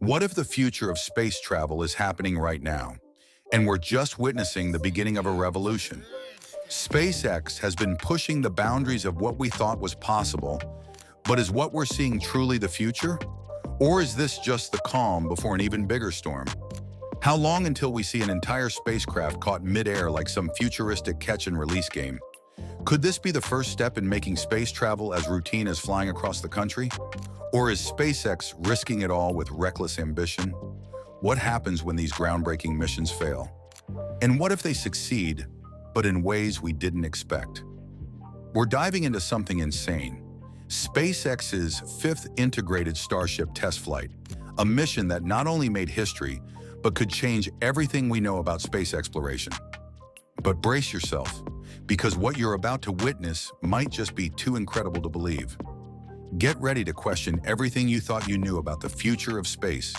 What if the future of space travel is happening right now, and we're just witnessing the beginning of a revolution? SpaceX has been pushing the boundaries of what we thought was possible, but is what we're seeing truly the future? Or is this just the calm before an even bigger storm? How long until we see an entire spacecraft caught mid-air like some futuristic catch-and-release game? Could this be the first step in making space travel as routine as flying across the country? Or is SpaceX risking it all with reckless ambition? What happens when these groundbreaking missions fail? And what if they succeed, but in ways we didn't expect? We're diving into something insane. SpaceX's fifth integrated Starship test flight, a mission that not only made history, but could change everything we know about space exploration. But brace yourself, because what you're about to witness might just be too incredible to believe. Get ready to question everything you thought you knew about the future of space,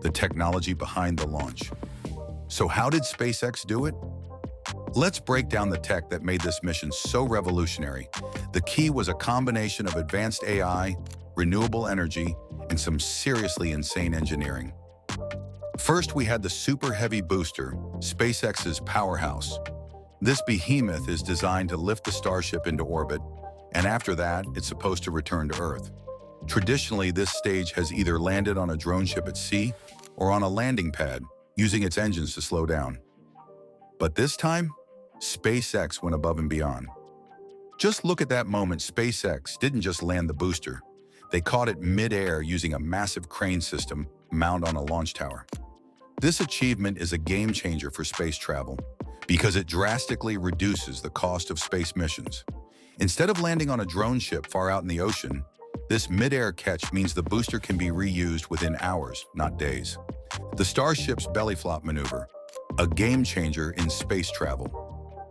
the technology behind the launch. So how did SpaceX do it? Let's break down the tech that made this mission so revolutionary. The key was a combination of advanced AI, renewable energy, and some seriously insane engineering. First, we had the Super Heavy booster, SpaceX's powerhouse. This behemoth is designed to lift the Starship into orbit, and after that, it's supposed to return to Earth. Traditionally, this stage has either landed on a drone ship at sea or on a landing pad, using its engines to slow down. But this time, SpaceX went above and beyond. Just look at that moment. SpaceX didn't just land the booster. They caught it mid-air using a massive crane system mounted on a launch tower. This achievement is a game changer for space travel because it drastically reduces the cost of space missions. Instead of landing on a drone ship far out in the ocean, this mid-air catch means the booster can be reused within hours, not days. The Starship's belly flop maneuver, a game changer in space travel.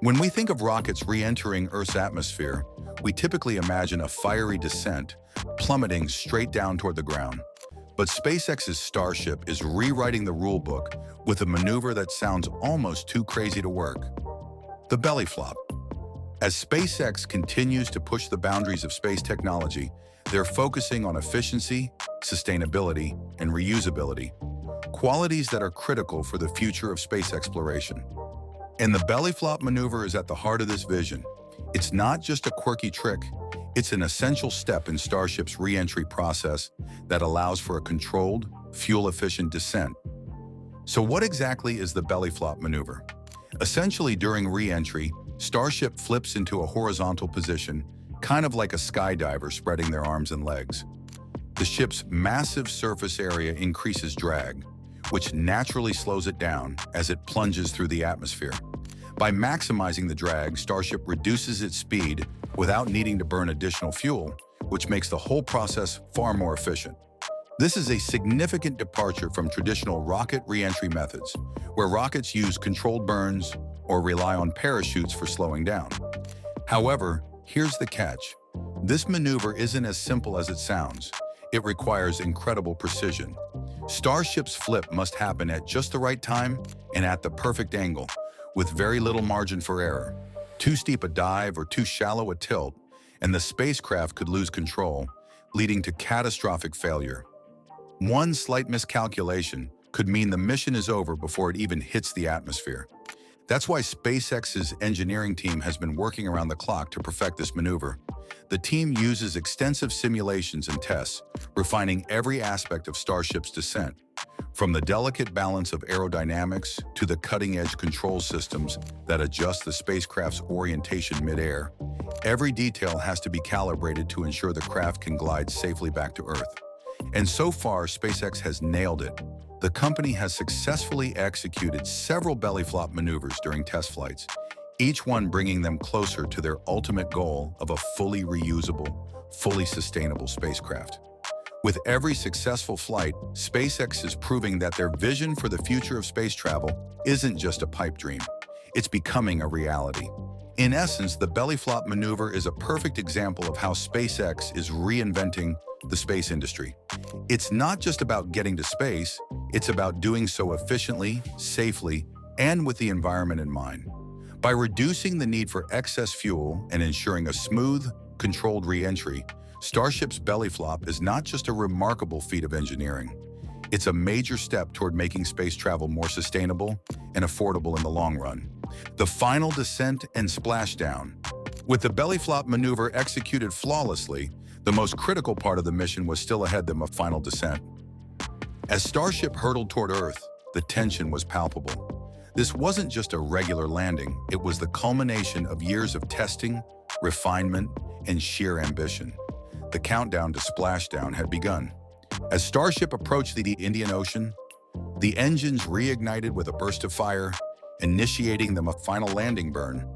When we think of rockets re-entering Earth's atmosphere, we typically imagine a fiery descent, plummeting straight down toward the ground. But SpaceX's Starship is rewriting the rulebook with a maneuver that sounds almost too crazy to work. The belly flop. As SpaceX continues to push the boundaries of space technology, they're focusing on efficiency, sustainability, and reusability, qualities that are critical for the future of space exploration. And the belly flop maneuver is at the heart of this vision. It's not just a quirky trick, it's an essential step in Starship's re-entry process that allows for a controlled, fuel-efficient descent. So what exactly is the belly flop maneuver? Essentially, during re-entry, Starship flips into a horizontal position, kind of like a skydiver spreading their arms and legs. The ship's massive surface area increases drag, which naturally slows it down as it plunges through the atmosphere. By maximizing the drag, Starship reduces its speed without needing to burn additional fuel, which makes the whole process far more efficient. This is a significant departure from traditional rocket re-entry methods, where rockets use controlled burns or rely on parachutes for slowing down. However, here's the catch. This maneuver isn't as simple as it sounds. It requires incredible precision. Starship's flip must happen at just the right time and at the perfect angle, with very little margin for error. Too steep a dive or too shallow a tilt, and the spacecraft could lose control, leading to catastrophic failure. One slight miscalculation could mean the mission is over before it even hits the atmosphere. That's why SpaceX's engineering team has been working around the clock to perfect this maneuver. The team uses extensive simulations and tests, refining every aspect of Starship's descent, from the delicate balance of aerodynamics to the cutting-edge control systems that adjust the spacecraft's orientation mid-air. Every detail has to be calibrated to ensure the craft can glide safely back to Earth. And so far, SpaceX has nailed it. The company has successfully executed several belly flop maneuvers during test flights, each one bringing them closer to their ultimate goal of a fully reusable, fully sustainable spacecraft. With every successful flight, SpaceX is proving that their vision for the future of space travel isn't just a pipe dream. It's becoming a reality. In essence, the belly flop maneuver is a perfect example of how SpaceX is reinventing the space industry. It's not just about getting to space, it's about doing so efficiently, safely, and with the environment in mind. By reducing the need for excess fuel and ensuring a smooth, controlled re-entry, Starship's belly flop is not just a remarkable feat of engineering. It's a major step toward making space travel more sustainable and affordable in the long run. The final descent and splashdown. With the belly flop maneuver executed flawlessly, the most critical part of the mission was still ahead of a final descent. As Starship hurtled toward Earth, the tension was palpable. This wasn't just a regular landing, it was the culmination of years of testing, refinement, and sheer ambition. The countdown to splashdown had begun. As Starship approached the Indian Ocean, the engines reignited with a burst of fire, initiating the final landing burn.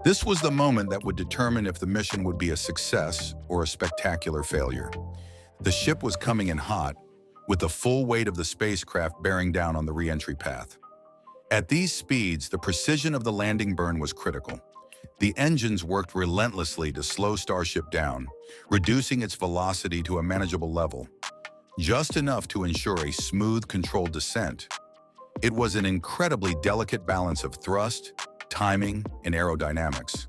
This was the moment that would determine if the mission would be a success or a spectacular failure. The ship was coming in hot, with the full weight of the spacecraft bearing down on the re-entry path. At these speeds, the precision of the landing burn was critical. The engines worked relentlessly to slow Starship down, reducing its velocity to a manageable level, just enough to ensure a smooth, controlled descent. It was an incredibly delicate balance of thrust, timing, and aerodynamics.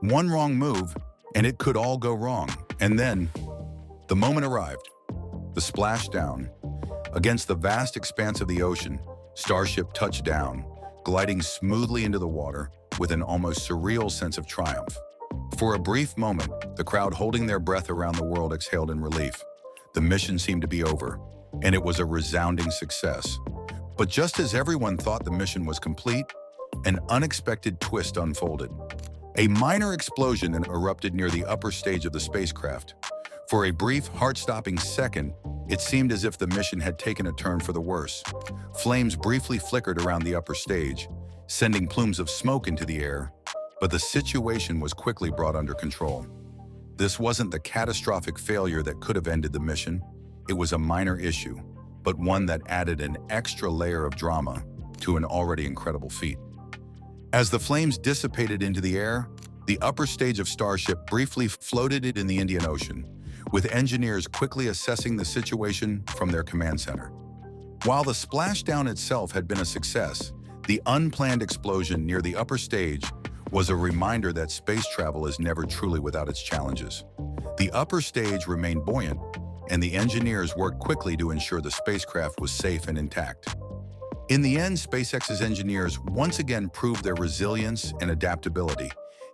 One wrong move, and it could all go wrong. And then, the moment arrived. The splashdown. Against the vast expanse of the ocean, Starship touched down, gliding smoothly into the water with an almost surreal sense of triumph. For a brief moment, the crowd holding their breath around the world exhaled in relief. The mission seemed to be over, and it was a resounding success. But just as everyone thought the mission was complete, an unexpected twist unfolded. A minor explosion erupted near the upper stage of the spacecraft. For a brief, heart-stopping second, it seemed as if the mission had taken a turn for the worse. Flames briefly flickered around the upper stage, sending plumes of smoke into the air, but the situation was quickly brought under control. This wasn't the catastrophic failure that could have ended the mission. It was a minor issue, but one that added an extra layer of drama to an already incredible feat. As the flames dissipated into the air, the upper stage of Starship briefly floated in the Indian Ocean, with engineers quickly assessing the situation from their command center. While the splashdown itself had been a success, the unplanned explosion near the upper stage was a reminder that space travel is never truly without its challenges. The upper stage remained buoyant, and the engineers worked quickly to ensure the spacecraft was safe and intact. In the end, SpaceX's engineers once again proved their resilience and adaptability,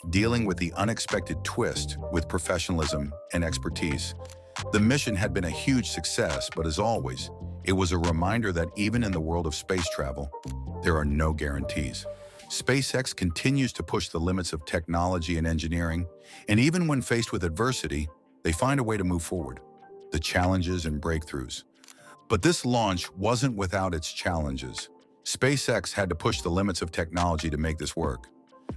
dealing with the unexpected twist with professionalism and expertise. The mission had been a huge success, but as always, it was a reminder that even in the world of space travel, there are no guarantees. SpaceX continues to push the limits of technology and engineering, and even when faced with adversity, they find a way to move forward, the challenges and breakthroughs. But this launch wasn't without its challenges. SpaceX had to push the limits of technology to make this work.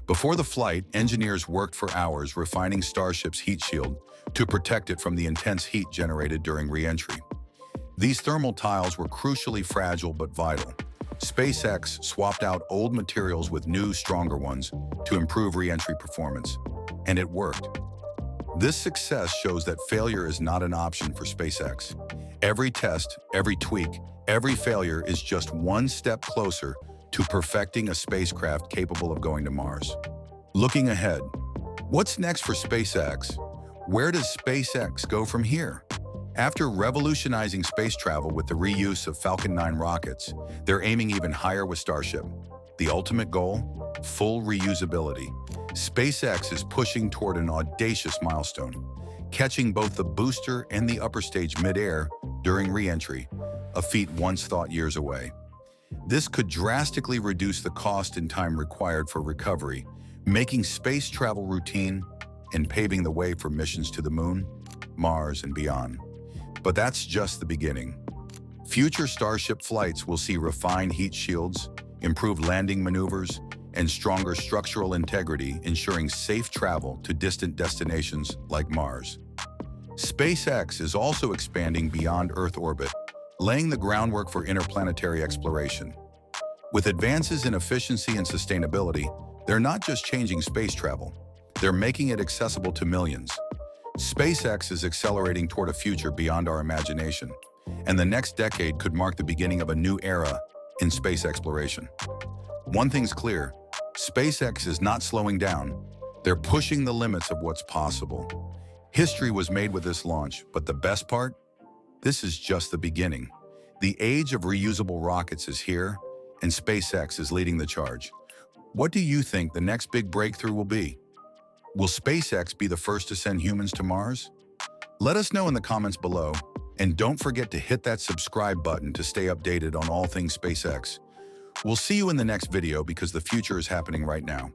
Before the flight, engineers worked for hours refining Starship's heat shield to protect it from the intense heat generated during re-entry. These thermal tiles were crucially fragile but vital. SpaceX swapped out old materials with new, stronger ones to improve re-entry performance, and it worked. This success shows that failure is not an option for SpaceX. Every test, every tweak, every failure is just one step closer to perfecting a spacecraft capable of going to Mars. Looking ahead, what's next for SpaceX? Where does SpaceX go from here? After revolutionizing space travel with the reuse of Falcon 9 rockets, they're aiming even higher with Starship. The ultimate goal? Full reusability. SpaceX is pushing toward an audacious milestone, catching both the booster and the upper stage mid-air during re-entry, a feat once thought years away. This could drastically reduce the cost and time required for recovery, making space travel routine and paving the way for missions to the Moon, Mars, and beyond. But that's just the beginning. Future Starship flights will see refined heat shields, improved landing maneuvers, and stronger structural integrity, ensuring safe travel to distant destinations like Mars. SpaceX is also expanding beyond Earth orbit, laying the groundwork for interplanetary exploration. With advances in efficiency and sustainability, they're not just changing space travel, they're making it accessible to millions. SpaceX is accelerating toward a future beyond our imagination, and the next decade could mark the beginning of a new era in space exploration. One thing's clear, SpaceX is not slowing down. They're pushing the limits of what's possible. History was made with this launch, but the best part? This is just the beginning. The age of reusable rockets is here, and SpaceX is leading the charge. What do you think the next big breakthrough will be? Will SpaceX be the first to send humans to Mars? Let us know in the comments below, and don't forget to hit that subscribe button to stay updated on all things SpaceX. We'll see you in the next video because the future is happening right now.